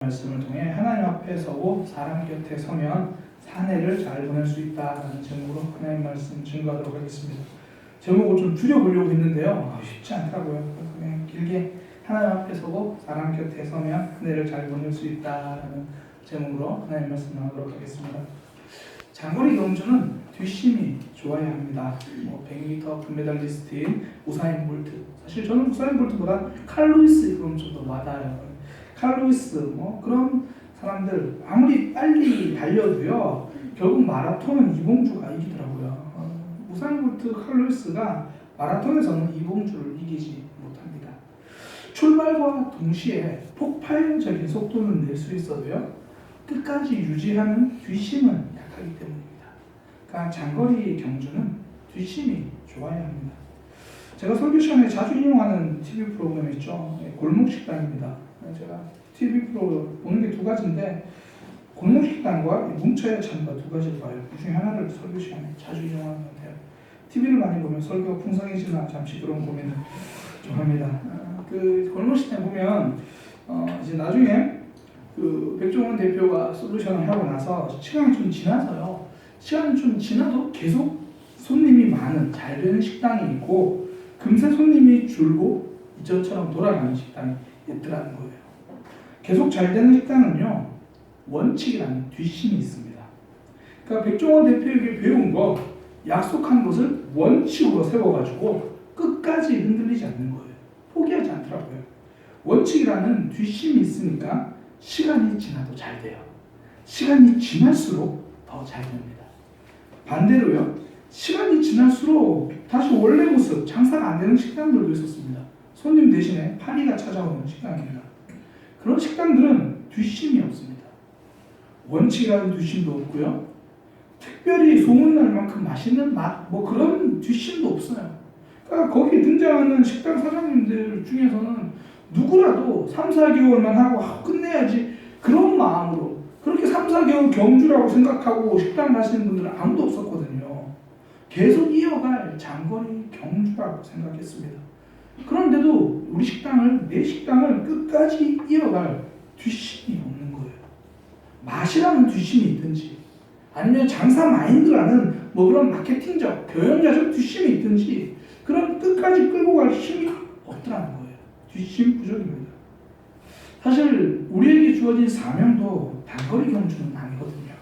말씀을 통해 하나님 앞에 서고 사람 곁에 서면 한 해를 잘 보낼 수 있다라는 제목으로 하나님 말씀 증거하도록 하겠습니다. 제목을 좀 줄여보려고 했는데요. 쉽지 않더라고요. 그냥 길게 하나님 앞에 서고 사람 곁에 서면 한 해를 잘 보낼 수 있다라는 제목으로 하나님 말씀 나누도록 하겠습니다. 장거리 경주는 뒷심이 좋아야 합니다. 100m 금메달리스트인 우사인 볼트. 사실 저는 우사인 볼트보다 칼 루이스 그럼 좀 더 와닿아요. 칼 루이스 그런 사람들 아무리 빨리 달려도요 결국 마라톤은 이봉주가 이기더라고요. 우사인 볼트, 칼 루이스가 마라톤에서는 이봉주를 이기지 못합니다. 출발과 동시에 폭발적인 속도는 낼 수 있어도요 끝까지 유지하는 뒷심은 약하기 때문입니다. 그러니까 장거리 경주는 뒷심이 좋아야 합니다. 제가 설교 시간에 자주 인용하는 TV 프로그램 있죠. 골목식당입니다. 제가 TV 프로 보는 게 두 가지인데 골목식당과 뭉쳐야 찬다 두 가지를 봐요. 그 중에 하나를 설교 시간에 자주 인용하는 것 같아요. TV를 많이 보면 설교가 풍성해지나 잠시 그런 고민을 좀 합니다. 그 골목식당 보면 이제 나중에 그 백종원 대표가 솔루션을 하고 나서 시간이 좀 지나서요. 시간이 좀 지나도 계속 손님이 많은 잘 되는 식당이 있고 금세 손님이 줄고 이전처럼 돌아가는 식당이 있더라는 거예요. 계속 잘 되는 식당은요 원칙이라는 뒷심이 있습니다. 그러니까 백종원 대표에게 배운 거 약속한 것을 원칙으로 세워가지고 끝까지 흔들리지 않는 거예요. 포기하지 않더라고요. 원칙이라는 뒷심이 있으니까 시간이 지나도 잘 돼요. 시간이 지날수록 더 잘 됩니다. 반대로요 시간이 지날수록 다시 원래 모습 장사가 안 되는 식당들도 있었습니다. 손님 대신에 파리가 찾아오는 식당입니다. 그런 식당들은 뒷심이 없습니다. 원칙이라는 뒷심도 없고요. 특별히 소문날 만큼 맛있는 맛 그런 뒷심도 없어요. 그러니까 거기 등장하는 식당 사장님들 중에서는 누구라도 3, 4개월만 하고 끝내야지 그런 마음으로 그렇게 3, 4개월 경주라고 생각하고 식당 가시는 분들은 아무도 없었거든요. 계속 이어갈 장거리 경주라고 생각했습니다. 그런데도 우리 식당을 내 식당을 끝까지 이어갈 뒷심이 없는 거예요. 맛이라는 뒷심이 있든지 아니면 장사 마인드라는 그런 마케팅적 교양자적 뒷심이 있든지 그런 끝까지 끌고 갈 힘이 없더라는 거예요. 뒷심 부족입니다. 사실 우리에게 주어진 사명도 단거리 경주는 아니거든요.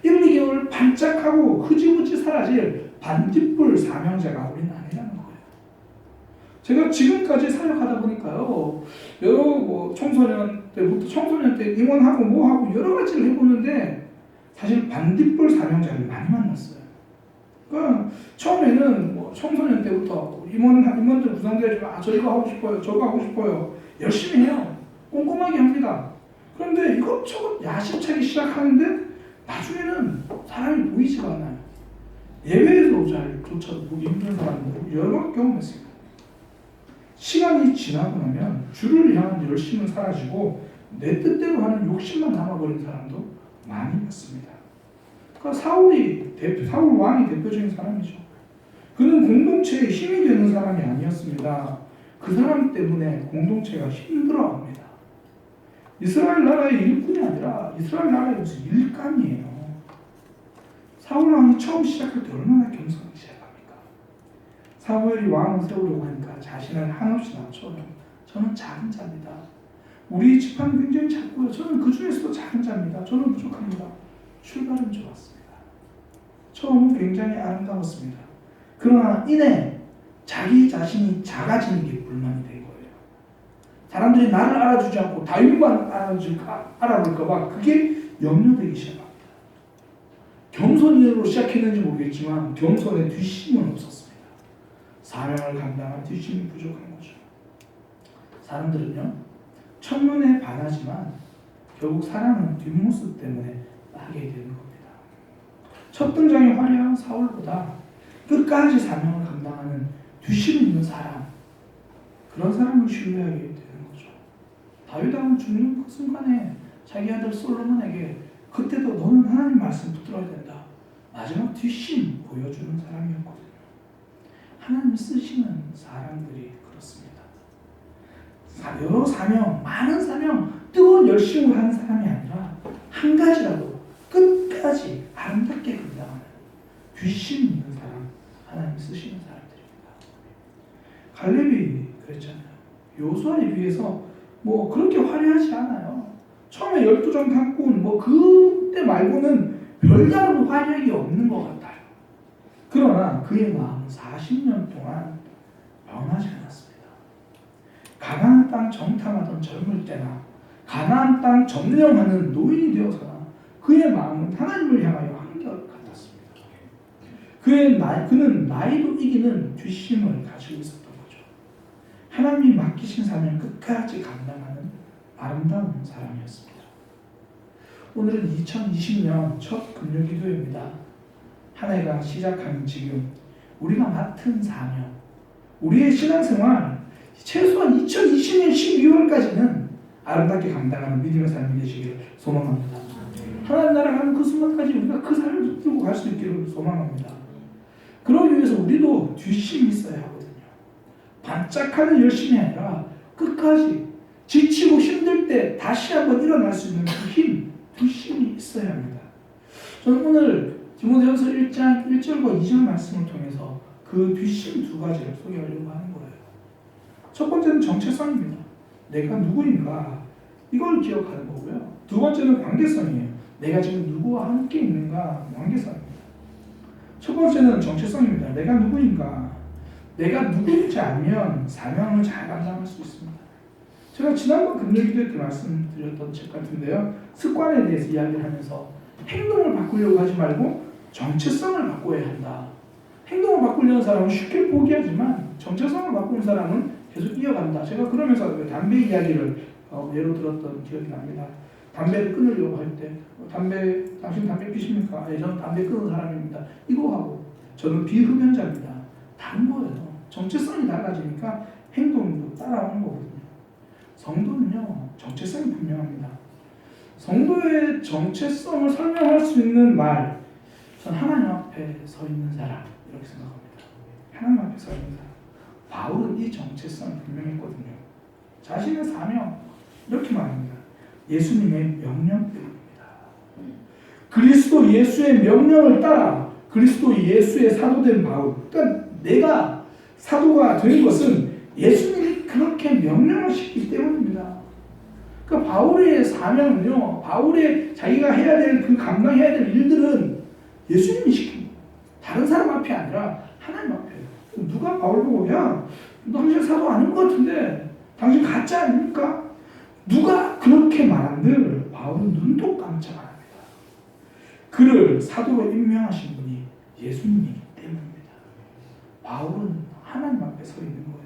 1, 2개월 반짝하고 흐지부지 사라질 반딧불 사명자가 우리는 아니라는 거예요. 제가 지금까지 사역하다 보니까요 여러 청소년 때부터 청소년 때 임원하고 하고 여러 가지를 해보는데 사실 반딧불 사명자를 많이 만났어요. 그러니까 처음에는 청소년 때부터 임원들 구성되지만 저 이거 하고 싶어요, 저거 하고 싶어요. 열심히 해요. 꼼꼼하게 합니다. 그런데 이것저것 야심차게 시작하는데 나중에는 사람이 보이지가 않아요. 예외에서조차도 보기 힘든 사람들 여러 경험했습니다. 시간이 지나고 나면 주를 향한 열심은 사라지고 내 뜻대로 하는 욕심만 남아버린 사람도 많이 있습니다. 그러니까 사울 왕이 대표적인 사람이죠. 그는 공동체에 힘이 되는 사람이 아니었습니다. 그 사람 때문에 공동체가 힘들어합니다. 이스라엘 나라의 일꾼이 아니라 이스라엘 나라의 무슨 일감이에요. 사울 왕이 처음 시작할 때 얼마나 겸손하게 시작합니까? 사무엘이 왕을 세우려고 하니까 자신을 한없이 낮춰요. 저는 작은 자입니다. 우리 지파는 굉장히 작고요. 저는 그 중에서도 작은 자입니다. 저는 부족합니다. 출발은 좋았습니다. 처음은 굉장히 아름다웠습니다. 그러나 이내 자기 자신이 작아지는 게 불만이 된 거예요. 사람들이 나를 알아주지 않고 다윗만 알아볼까 봐 그게 염려되기 시작합니다. 겸손으로 시작했는지 모르겠지만 겸손의 뒷심은 없었습니다. 사명을 감당한 뒷심이 부족한 거죠. 사람들은요 첫눈에 반하지만 결국 사랑은 뒷모습 때문에 하게 되는 겁니다. 첫 등장의 화려한 사울보다 끝까지 사명을 감당하는 뒷심이 있는 사람, 그런 사람을 신뢰하게 되는 거죠. 다윗 왕은 죽는 그 순간에 자기 아들 솔로몬에게 그때도 너는 하나님 말씀 붙들어야 된다. 마지막 뒷심 보여주는 사람이었거든요. 하나님 쓰시는 사람들이 그렇습니다. 여러 사명, 많은 사명 뜨거운 열심을 하는 사람이 아니라 한 가지라도 끝까지 아름답게 감당하는 뒷심 있는 사람, 하나님 쓰시는 사람들입니다. 갈렙이 그랬잖아요. 요수아에 비해서 뭐 그렇게 화려하지 않아요. 처음에 12정 갖고는 뭐 그때 말고는 별다른 화력이 없는 것 같아요. 그러나 그의 마음은 40년 동안 변하지 않았습니다. 가나안 땅 정탐하던 젊을 때나 가나안 땅 점령하는 노인이 되어서나 그의 마음은 하나님을 향하여 한결같았습니다. 그는 나이도 이기는 뒷심을 가지고 있었던 거죠. 하나님이 맡기신 사명을 끝까지 감당하는 아름다운 사람이었습니다. 오늘은 2020년 첫 금요기도입니다. 한 해가 시작한 지금 우리가 맡은 사명, 우리의 신앙생활 최소한 2020년 12월까지는 아름답게 감당하는 믿음의 삶이 되시기를 소망합니다. 하나님 나라를 가는 그 순간까지 우리가 그 삶을 붙들고 갈 수 있기를 소망합니다. 그러기 위해서 우리도 뒷심이 있어야 하거든요. 반짝하는 열심이 아니라 끝까지 지치고 힘들 때 다시 한번 일어날 수 있는 그 힘, 뒷심이 있어야 합니다. 저는 오늘 디모데전서 1장 1절과 2절 말씀을 통해서 그 뒷심 두 가지를 소개하려고 하는 거예요. 첫 번째는 정체성입니다. 내가 누구인가 이걸 기억하는 거고요. 두 번째는 관계성이에요. 내가 지금 누구와 함께 있는가 관계성입니다. 첫 번째는 정체성입니다. 내가 누구인가. 내가 누구인지 알면 사명을 잘 감당할 수 있습니다. 제가 지난번 금요기도 때 말씀드렸던 책 같은데요. 습관에 대해서 이야기를 하면서 행동을 바꾸려고 하지 말고 정체성을 바꿔야 한다. 행동을 바꾸려는 사람은 쉽게 포기하지만 정체성을 바꾸는 사람은 계속 이어간다. 제가 그러면서 담배 이야기를 예로 들었던 기억이 납니다. 담배를 끊으려고 할 때 당신 담배 피십니까? 네, 저는 담배 끊은 사람입니다. 이거 하고 저는 비흡연자입니다. 다른 거예요. 정체성이 달라지니까 행동도 따라오는 거거든요. 성도는요, 정체성이 분명합니다. 성도의 정체성을 설명할 수 있는 말, 전 하나님 앞에 서 있는 사람 이렇게 생각합니다. 하나님 앞에 서 있는 사람. 바울은 이 정체성이 분명했거든요. 자신의 사명 이렇게 말합니다. 예수님의 명령 때문입니다. 그리스도 예수의 명령을 따라 그리스도 예수의 사도된 바울. 그러니까 내가 사도가 된 것은 예수님이 그렇게 명령을 시키기 때문입니다. 그러니까 바울의 사명은요, 바울의 자기가 해야 될 그 감당해야 될 일들은 예수님이 시킵니다. 다른 사람 앞이 아니라 하나님 앞에요. 누가 바울 보고 야, 너 당신 사도 아닌 것 같은데 당신 가짜 아닙니까? 누가 그렇게 말한들 바울은 눈도 깜짝 안 합니다. 그를 사도로 임명하신 분이 예수님이기 때문입니다. 바울은 하나님 앞에 서 있는 거예요.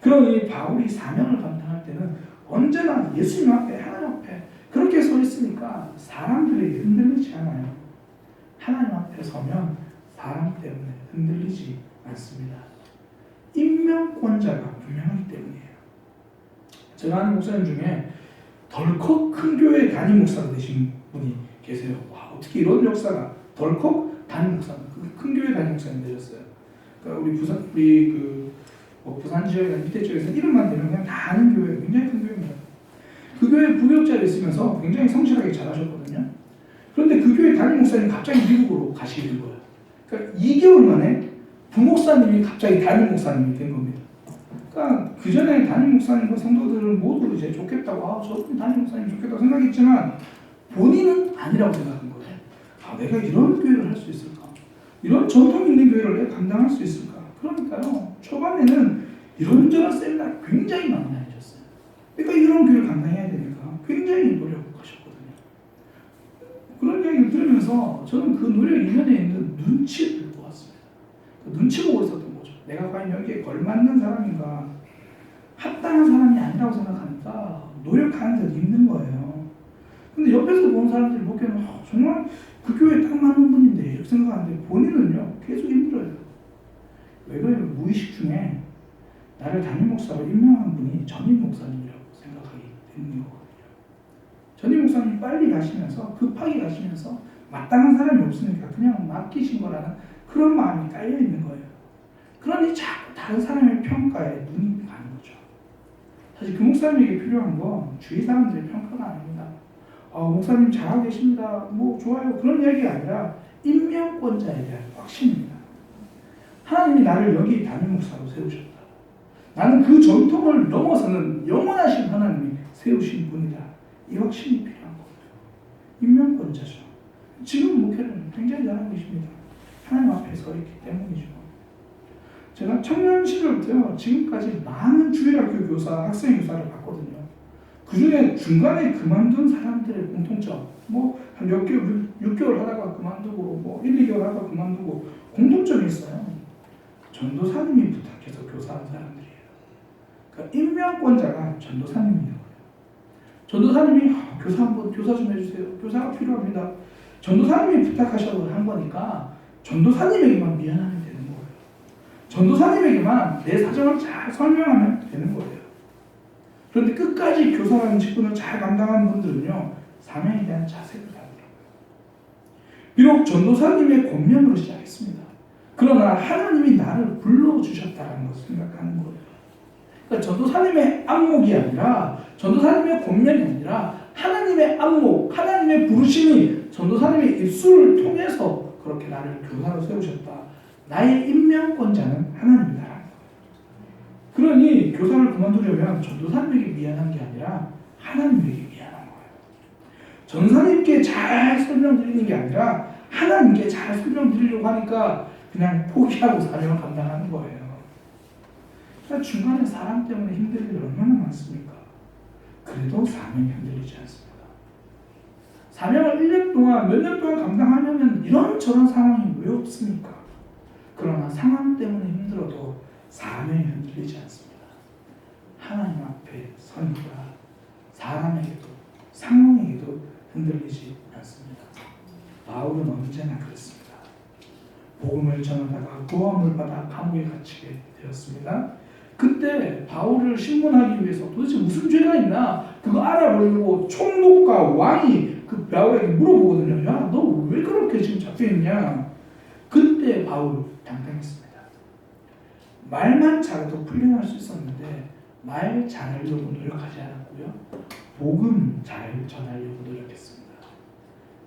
그러니 바울이 사명을 감당할 때는 언제나 예수님 앞에, 하나님 앞에 그렇게 서 있으니까 사람들에게 흔들리지 않아요. 하나님 앞에 서면 사람 때문에 흔들리지 않습니다. 임명권자가 분명하기 때문이에요. 제가 아는 목사님 중에 덜컥 큰 교회 담임 목사가 되신 분이 계세요. 와, 어떻게 이런 역사가 덜컥 담임 목사, 큰 교회 담임 목사님 되셨어요. 그러니까 부산 지역이나 밑에 쪽에서 이름만 대면 그냥 다 아는 교회, 굉장히 큰 교회입니다. 그 교회 부교육자로 있으면서 굉장히 성실하게 잘하셨거든요. 그런데 그 교회 담임 목사님이 갑자기 미국으로 가시게 된 거예요. 그러니까 2개월 만에 부목사님이 갑자기 담임 목사님이 된 겁니다. 그러니까 그 전에 담임 목사님과 성도들은 모두 이제 좋겠다고, 저 담임 목사님 좋겠다고 생각했지만 본인은 아니라고 생각한 거예요. 내가 이런 교회를 할 수 있을까? 이런 전통 있는 교회를 내가 감당할 수 있을까? 그러니까요, 초반에는 이런저런 세미나 굉장히 많이 다니셨어요. 그러니까 이런 교회를 감당해야 되니까 굉장히 노력하셨거든요. 그런 이야기를 들으면서 저는 그 노력 이면에 있는 눈치를 보았습니다. 눈치 보고 있었던 거죠. 내가 과연 여기에 걸맞는 사람인가, 합당한 사람이 아니라고 생각하니까 노력하는 데 힘든 거예요. 근데 옆에서 보는 사람들이 보기에는 정말 그 교회에 딱 맞는 분인데 이렇게 생각하는데 본인은요 계속 힘들어요. 왜 그러냐면 무의식 중에 나를 담임 목사로 임명한 분이 전임 목사님이라고 생각하게 되는 거거든요. 전임 목사님이 빨리 가시면서 급하게 가시면서 마땅한 사람이 없으니까 그냥 맡기신 거라는 그런 마음이 깔려 있는 거예요. 그러니 자꾸 다른 사람의 평가에 눈이 가는 거죠. 사실 그 목사님에게 필요한 건 주위 사람들의 평가가 아닙니다. 목사님 잘하고 계십니다. 뭐 좋아요. 그런 얘기가 아니라 임명권자에 대한 확신입니다. 하나님이 나를 여기 담임 목사로 세우셨다. 나는 그 전통을 넘어서는 영원하신 하나님이 세우신 분이다. 이 확신이 필요한 거예요. 임명권자죠. 지금 목회는 굉장히 잘하고 계십니다. 하나님 앞에 서 있기 때문이죠. 제가 청년 시절부터 지금까지 많은 주일학교 교사, 학생 교사를 봤거든요. 그 중에 중간에 그만둔 사람들의 공통점, 한 6개월 하다가 그만두고, 1, 2개월 하다가 그만두고, 공통점이 있어요. 전도사님이 부탁해서 교사한 사람들이에요. 그러니까 임명권자가 전도사님이에요. 전도사님이 교사 좀 해주세요. 교사가 필요합니다. 전도사님이 부탁하셔서 한 거니까 전도사님에게만 미안하면 되는 거예요. 전도사님에게만 내 사정을 잘 설명하면 되는 거예요. 그런데 끝까지 교사라는 직분을 잘 감당하는 분들은요, 사명에 대한 자세를 가지더라고요. 비록 전도사님의 권면으로 시작했습니다. 그러나 하나님이 나를 불러주셨다는 것을 생각하는 거예요. 그러니까 전도사님의 안목이 아니라, 전도사님의 권면이 아니라 하나님의 안목, 하나님의 부르심이 전도사님의 입술을 통해서 그렇게 나를 교사로 세우셨다. 나의 임명권자는 하나님이다. 그러니 교사를 그만두려면 전도사님에게 미안한 게 아니라 하나님에게 미안한 거예요. 전사님께 잘 설명드리는 게 아니라 하나님께 잘 설명드리려고 하니까 그냥 포기하고 사명을 감당하는 거예요. 그러니까 중간에 사람 때문에 힘들 일이 얼마나 많습니까? 그래도 사명이 흔들리지 않습니다. 사명을 1년 동안, 몇 년 동안 감당하려면 이런저런 상황이 왜 없습니까? 그러나 상황 때문에 힘들어도 사명이 흔들리지 않습니다. 하나님 앞에 서니까 사람에게도 상황에게도 흔들리지 않습니다. 바울은 언제나 그랬습니다. 복음을 전하다가 고함을 받아 감옥에 갇히게 되었습니다. 그때 바울을 신문하기 위해서 도대체 무슨 죄가 있나 그거 알아보려고 총독과 왕이 그 바울에게 물어보거든요. 야, 너 왜 그렇게 지금 잡혀있냐? 그때 바울 당당했습니다. 말만 잘해도 풀려날 수 있었는데 말 잘하려고 노력하지 않았고요. 복음 잘 전하려고 노력했습니다.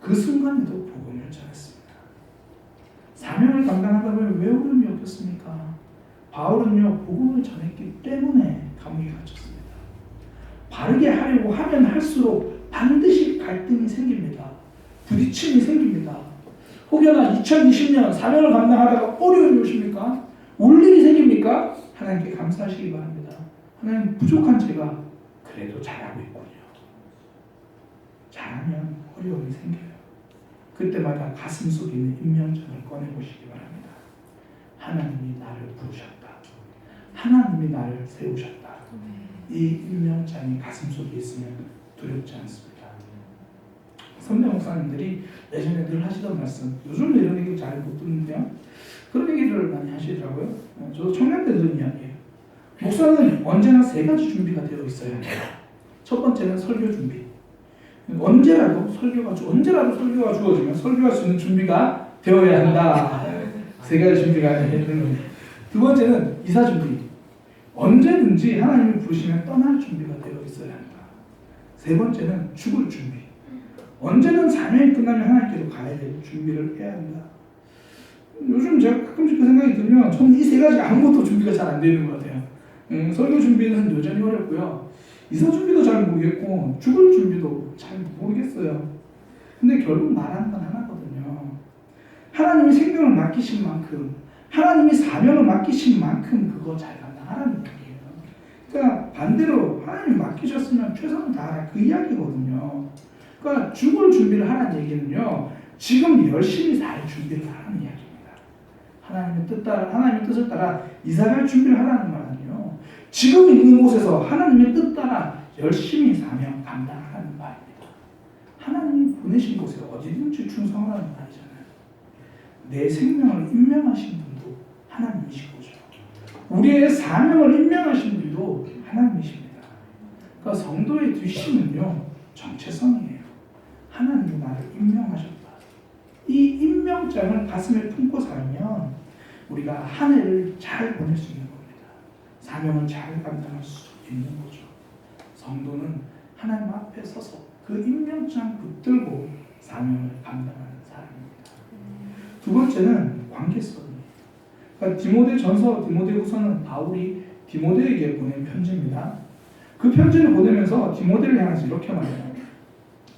그 순간에도 복음을 전했습니다. 사명을 감당하다 보면 왜 어려움이 없었습니까? 바울은요, 복음을 전했기 때문에 감옥에 갇혔습니다. 바르게 하려고 하면 할수록 반드시 갈등이 생깁니다. 부딪힘이 생깁니다. 혹여나 2020년 사명을 감당하다가 어려움이 오십니까? 올 일이 생깁니까? 하나님께 감사하시기 바랍니다. 하나님, 부족한 제가 그래도 잘하고 있군요. 잘하면 어려움이 생겨요. 그때마다 가슴 속에 있는 임명장을 꺼내보시기 바랍니다. 하나님이 나를 부르셨다. 하나님이 나를 세우셨다. 이 임명장이 가슴 속에 있으면 두렵지 않습니다. 선배 목사님들이 예전에 늘 하시던 말씀, 요즘도 이런 얘기 잘 못 듣는데요. 그런 얘기를 많이 하시더라고요. 저도 청년 때 들은 이야기예요. 목사는 언제나 3가지 준비가 되어 있어야 합니다. 첫 번째는 설교 준비. 언제라도 설교가 주어지면 설교할 수 있는 준비가 되어야 한다. 3가지 준비가 되는 겁니다. 두 번째는 이사 준비. 언제든지 하나님이 부르시면 떠날 준비가 되어 있어야 한다. 세 번째는 죽을 준비. 언제든 사명이 끝나면 하나님께로 가야 될 준비를 해야 한다. 요즘 제가 가끔씩 그 생각이 들면 저는 이 3가지 아무것도 준비가 잘 안 되는 것 같아요. 설교 준비는 여전히 어렵고요. 이사 준비도 잘 모르겠고 죽을 준비도 잘 모르겠어요. 근데 결국 말하는 건 하나거든요. 하나님이 생명을 맡기신 만큼, 하나님이 사명을 맡기신 만큼 그거 잘 감당하라는 얘기예요. 그러니까 반대로 하나님이 맡기셨으면 최선을 다하라, 그 이야기거든요. 그러니까 죽을 준비를 하라는 얘기는요, 지금 열심히 살 준비를 하라는 이야기입니다. 하나님의 뜻을 따라 이사갈 준비를 하라는 말 아니에요. 지금 있는 곳에서 하나님의 뜻 따라 열심히 사명 감당하라는 말입니다. 하나님이 보내신 곳에 어디든지 충성하라는 말이잖아요. 내 생명을 임명하신 분도 하나님이시고, 우리의 사명을 임명하신 분도 하나님이십니다. 그러니까 성도의 뒷심은요, 정체성이에요. 하나님이 나를 임명하셨다. 이 임명장을 가슴에 품고 살면 우리가 한 해를 잘 보낼 수 있는 겁니다. 사명을 잘 감당할 수 있는 거죠. 성도는 하나님 앞에 서서 그 임명장 붙들고 사명을 감당하는 사람입니다. 두 번째는 관계성입니다. 그러니까 디모데전서, 디모데후서는 바울이 디모데에게 보낸 편지입니다. 그 편지를 보내면서 디모데를 향해서 이렇게 말해요.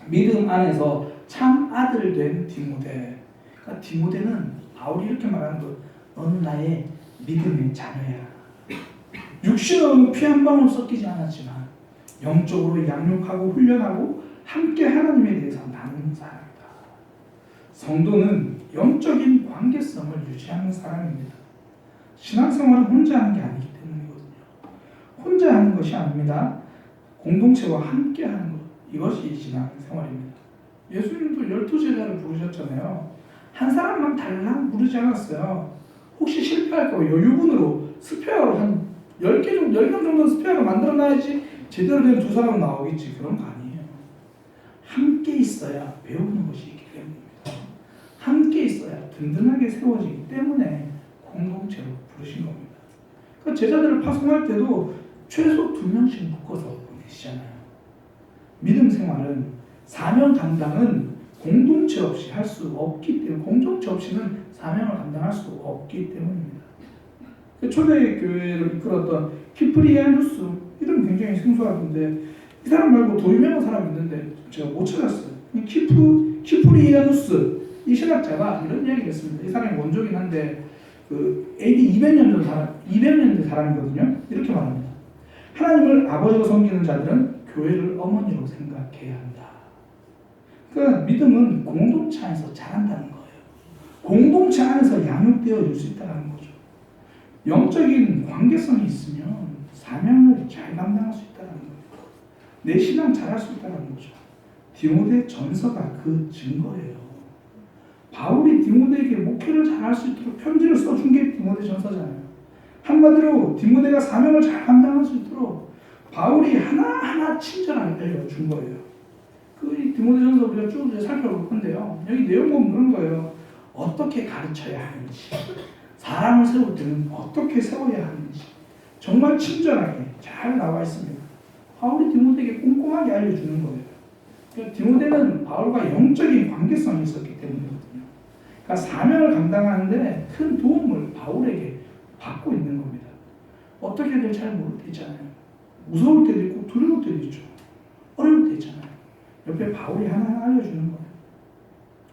믿음 안에서 참 아들 된 디모데. 그러니까 디모데는 바울이 이렇게 말하는 것, 너는 나의 믿음의 자녀야. 육신으로는 피 한 방울 섞이지 않았지만 영적으로 양육하고 훈련하고 함께 하나님에 대해서 나누는 사람이다. 성도는 영적인 관계성을 유지하는 사람입니다. 신앙생활은 혼자 하는 게 아니기 때문이거든요. 혼자 하는 것이 아닙니다. 공동체와 함께 하는 것, 이것이 신앙생활입니다. 예수님도 12제자를 부르셨잖아요. 한 사람만 달랑 부르지 않았어요. 혹시 실패할까 봐 여유분으로 스페어로 한 10명 정도 스페어로 만들어놔야지 제대로 된 두 사람은 나오겠지. 그런 거 아니에요. 함께 있어야 배우는 것이 있기 때문입니다. 함께 있어야 든든하게 세워지기 때문에 공동체로 부르신 겁니다. 그러니까 제자들을 파송할 때도 최소 2명씩 묶어서 보내시잖아요. 믿음 생활은 사명 감당은 공동체 없이 할 수 없기 때문에, 공동체 없이는 사명을 감당할 수 없기 때문입니다. 초대교회를 이끌었던 키프리아누스, 이름 굉장히 생소하던데 이 사람 말고 더 유명한 사람이 있는데 제가 못 찾았어요. 키프리아누스 이 신학자가 이런 이야기를 했습니다. 이 사람이 원조긴 한데 그 AD 200년대 사람이거든요. 이렇게 말합니다. 하나님을 아버지로 섬기는 자들은 교회를 어머니로 생각해야 한다. 그러니까 믿음은 공동체 안에서 자란다는 거예요. 공동체 안에서 양육되어 줄 수 있다는 거죠. 영적인 관계성이 있으면 사명을 잘 감당할 수 있다는 거예요. 내 신앙 잘할 수 있다는 거죠. 디모데 전서가 그 증거예요. 바울이 디모데에게 목회를 잘할 수 있도록 편지를 써준 게 디모데 전서잖아요. 한마디로 디모데가 사명을 잘 감당할 수 있도록 바울이 하나하나 친절하게 알려준 거예요. 그 디모데 전서 우리가 쭉 살펴볼 건데요. 여기 내용 보면 그런 거예요. 어떻게 가르쳐야 하는지, 사람을 세울 때는 어떻게 세워야 하는지 정말 친절하게 잘 나와 있습니다. 바울이 디모데에게 꼼꼼하게 알려주는 거예요. 그러니까 디모데는 바울과 영적인 관계성이 있었기 때문이거든요. 그러니까 사명을 감당하는데 큰 도움을 바울에게 받고 있는 겁니다. 어떻게 해야 될지 잘 모를 때 있잖아요. 무서울 때도 있고 두려울 때도 있죠. 어려울 때 있잖아요. 옆에 바울이 하나하나 알려주는 거예요.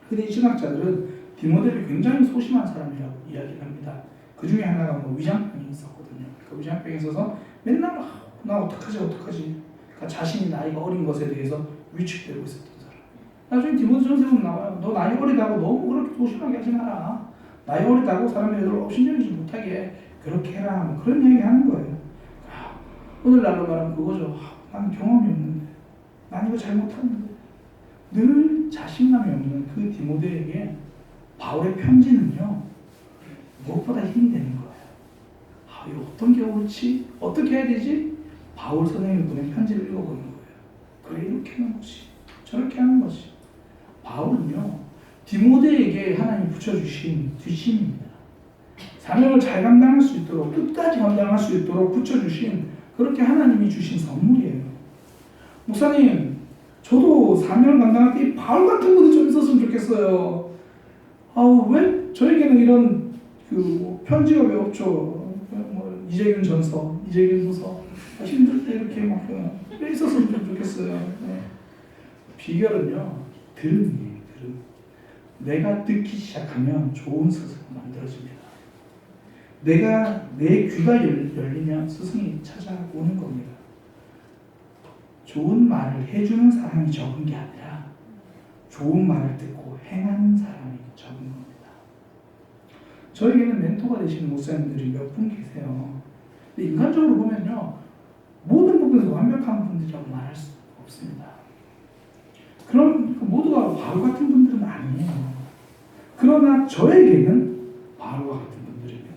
근데 이 신학자들은 디모데를 굉장히 소심한 사람이라고 이야기를 합니다. 그 중에 하나가 뭐 위장병이 있었거든요. 그 위장병이 있어서 맨날 나 어떡하지. 그러니까 자신이 나이가 어린 것에 대해서 위축되고 있었던 사람. 나중에 디모데전서에 보면 나와요. 너 나이 어리다고 너무 그렇게 소심하게 하지 마라. 나이 어리다고 사람들을 업신여기지 못하게 그렇게 해라. 뭐 그런 얘기 하는 거예요. 오늘날로 말하면 그거죠. 나는 경험이 없는데, 난 이거 잘못하는데. 늘 자신감이 없는 그 디모데에게 바울의 편지는요, 무엇보다 힘이 되는 거예요. 이거 어떤 게 옳지? 어떻게 해야 되지? 바울 선생님이 보낸 편지를 읽어보는 거예요. 그래, 이렇게 하는 것이, 저렇게 하는 것이. 바울은요, 디모데에게 하나님이 붙여주신 뒷심입니다. 사명을 잘 감당할 수 있도록, 끝까지 감당할 수 있도록 붙여주신, 그렇게 하나님이 주신 선물이에요. 목사님, 저도 사명을 감당할 때 바울 같은 분이 좀 있었으면 좋겠어요. 왜 저에게는 이런 편지가 왜 없죠? 뭐 이재균 전서, 이재균 후서 힘들 때 이렇게 막 왜 있었으면 좀 좋겠어요. 네. 비결은요, 들음이에요. 들음. 내가 듣기 시작하면 좋은 스승이 만들어집니다. 내 귀가 열리면 스승이 찾아오는 겁니다. 좋은 말을 해주는 사람이 적은 게 아니라 좋은 말을 듣고 행하는 사람이 적은 겁니다. 저에게는 멘토가 되시는 목사님들이 몇 분 계세요. 근데 인간적으로 보면요, 모든 부분에서 완벽한 분들이라고 말할 수 없습니다. 그럼 모두가 바울 같은 분들은 아니에요. 그러나 저에게는 바울과 같은 분들입니다.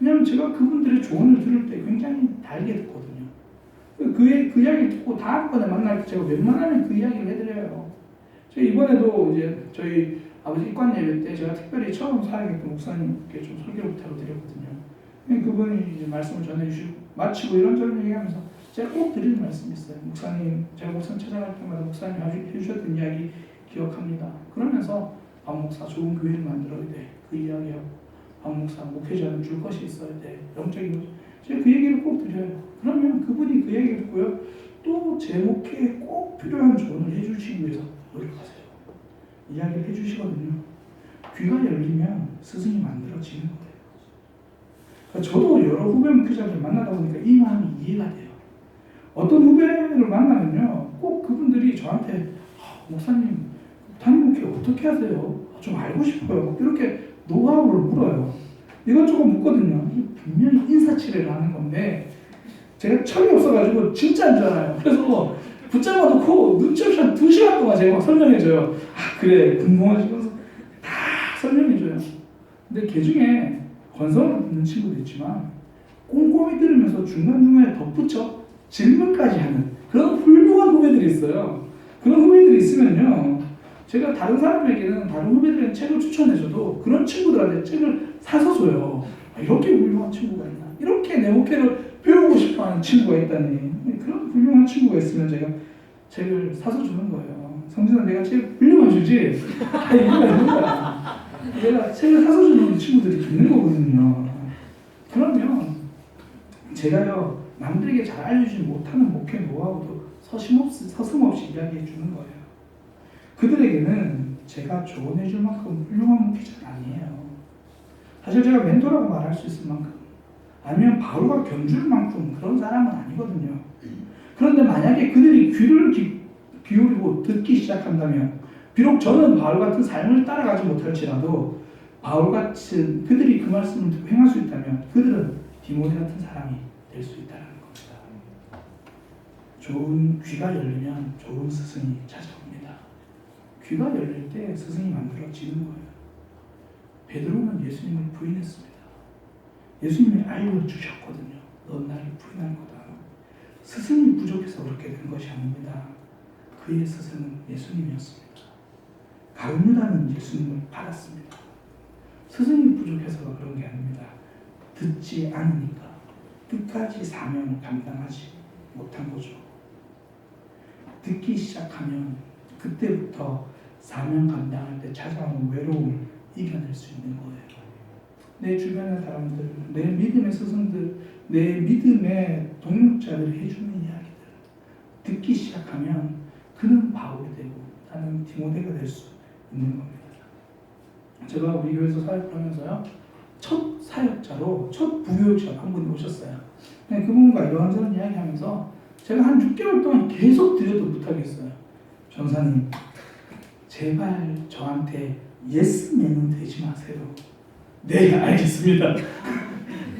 왜냐하면 제가 그분들의 조언을 들을 때 굉장히 달게 듣거든요. 그 이야기를 듣고 다음번에 만날 때 제가 웬만하면 그 이야기를 해드려요. 제가 이번에도 이제 저희 아버지 입관 예배 때 제가 특별히 처음 사역했던 목사님께 좀 설교를 부탁을 드렸거든요. 그분이 이제 말씀을 전해주시고 마치고 이런저런 얘기하면서 제가 꼭 드리는 말씀이 있어요. 목사님, 제가 목사님 찾아갈 때마다 목사님 해주셨던 이야기 기억합니다. 그러면서 박 목사 좋은 교회를 만들어야 돼. 그 이야기하고 박 목사 목회자는 줄 것이 있어야 돼. 영적인 것. 제가 그 얘기를 꼭 드려요. 그러면 그분이 그 얘기를 듣고요. 또 제 목회에 꼭 필요한 조언을 해주시기 위해서 노력하세요. 이야기를 해주시거든요. 귀가 열리면 스승이 만들어지는 거예요. 그러니까 저도 여러 후배 목회자들 만나다 보니까 이 마음이 이해가 돼요. 어떤 후배를 만나면요, 꼭 그분들이 저한테 목사님 담임 목회 어떻게 하세요? 좀 알고 싶어요. 이렇게 노하우를 물어요. 이것저것 묻거든요. 분명히 인사치레를 하는 건데 제가 철이 없어가지고 진짜 안 줄 알아요. 그래서 붙잡아 놓고 눈치 없이 한 2시간 동안 제가 막 설명해줘요. 아 그래 궁금하시면서 다 설명해줘요. 근데 걔 중에 건성을 듣는 친구도 있지만 꼼꼼히 들으면서 중간중간에 덧붙여 질문까지 하는 그런 훌륭한 후배들이 있어요. 그런 후배들이 있으면요, 제가 다른 사람에게는 다른 후배들에게 책을 추천해줘도 그런 친구들한테 책을 사서 줘요. 아, 이렇게 훌륭한 친구가 있나? 이렇게 내 목회를 배우고 싶어하는 친구가 있다니. 그런 훌륭한 친구가 있으면 제가 책을 사서 주는 거예요. 성진아, 내가 책 훌륭한 주지? 아, 이유가 있는 거야. 내가 책을 사서 주는 친구들이 있는 거거든요. 그러면 제가요, 남들에게 잘 알려주지 못하는 목회 노하우도 서슴없이 이야기해 주는 거예요. 그들에게는 제가 조언해 줄 만큼 훌륭한 목회자는 아니에요. 사실 제가 멘토라고 말할 수 있을 만큼, 아니면 바로가 견줄 만큼 그런 사람은 아니거든요. 그런데 만약에 그들이 귀를 기울이고 듣기 시작한다면, 비록 저는 바울 같은 삶을 따라가지 못할지라도 바울 같은 그들이 그 말씀을 듣고 행할 수 있다면 그들은 디모데 같은 사람이 될 수 있다는 겁니다. 좋은 귀가 열리면 좋은 스승이 찾아옵니다. 귀가 열릴 때 스승이 만들어지는 거예요. 베드로는 예수님을 부인했습니다. 예수님이 알려주셨거든요. 넌 나를 부인할 거다. 스승이 부족해서 그렇게 된 것이 아닙니다. 그의 스승은 예수님이었습니다. 가룟 유다는 예수님을 받았습니다. 스승이 부족해서가 그런 게 아닙니다. 듣지 않으니까 끝까지 사명을 감당하지 못한 거죠. 듣기 시작하면 그때부터 사명 감당할 때 찾아오는 외로움을 이겨낼 수 있는 거예요. 내 주변의 사람들, 내 믿음의 스승들, 내 믿음의 동력자들이 해주는 이야기들 듣기 시작하면 그는 바울이 되고 나는 디모데가 될 수 있는 겁니다. 제가 우리 교회에서 사역을 하면서요, 첫 사역자로 첫 부교육자 한 분이 오셨어요. 그분과 이런저런 이야기하면서 제가 한 6개월 동안 계속 드려도 부탁했어요. 전사님, 제발 저한테 예스맨은 되지 마세요. 네, 알겠습니다.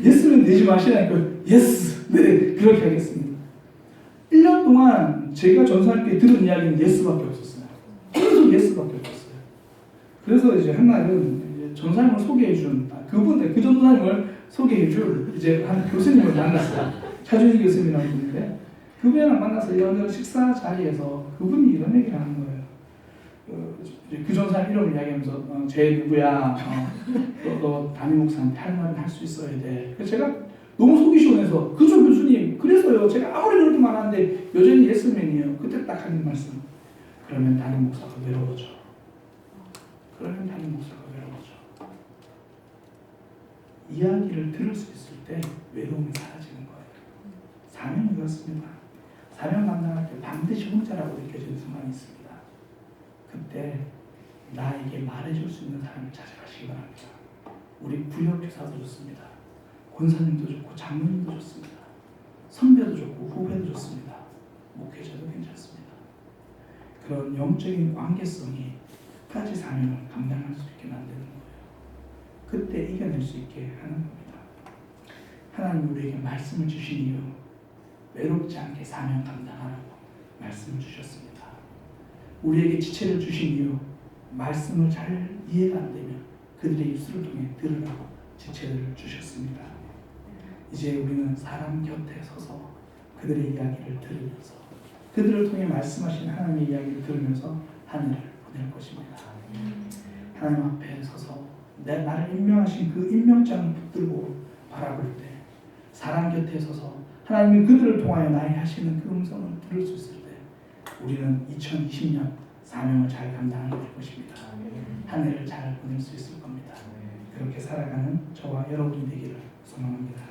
예스맨 되지 마시라니까 예스, 네, 그렇게 하겠습니다. 1년 동안 제가 전사님께 들은 이야기는 예스밖에 없었어요. 계속 예스밖에 없었어요. 그래서 이제 한 날은 전사님을 소개해준 그 전사님을 소개해줄 이제 한 교수님을 만났어요. 차준희 교수님이라는 분인데 그분이랑 만나서 이런 식사 자리에서 그분이 이런 얘기를 하는 거예요. 그 전사님 이름을 이야기하면서 쟤 누구야? 너 담임 목사한테 할 말은 할 수 있어야 돼. 그래서 제가 너무 속이 시원해서 그죠 교수님, 그래서요 제가 아무리 그렇게 말하는데 여전히 예스맨이에요. 그때 딱 하는 말씀, 그러면 담임 목사가 외로워져. 그러면 담임 목사가 외로워져. 이야기를 들을 수 있을 때 외로움이 사라지는 거예요. 사명이 그렇습니다. 사명 감당할 때 반드시 혼자라고 느껴지는 순간이 있습니다. 그때 나에게 말해줄 수 있는 사람을 찾아가시기 바랍니다. 우리 부역교사도 좋습니다. 권사님도 좋고 장로님도 좋습니다. 선배도 좋고 후배도 좋습니다. 목회자도 괜찮습니다. 그런 영적인 관계성이 끝까지 사명을 감당할 수 있게 만드는 거예요. 그때 이겨낼 수 있게 하는 겁니다. 하나님 우리에게 말씀을 주신 이유, 외롭지 않게 사명 감당하라고 말씀을 주셨습니다. 우리에게 지체를 주신 이유, 말씀을 잘 이해가 안 되면 그들의 입술을 통해 들으라고 지체를 주셨습니다. 이제 우리는 사람 곁에 서서 그들의 이야기를 들으면서 그들을 통해 말씀하신 하나님의 이야기를 들으면서 한 해를 보낼 것입니다. 하나님 앞에 서서 나를 임명하신 그 임명장을 붙들고 바라볼 때 사람 곁에 서서 하나님이 그들을 통하여 나에게 하시는 그 음성을 들을 수 있을 때 우리는 2020년 사명을 잘 감당하게 될 것입니다. 한 해를 잘 보낼 수 있을 겁니다. 그렇게 살아가는 저와 여러분이 되기를 소망합니다.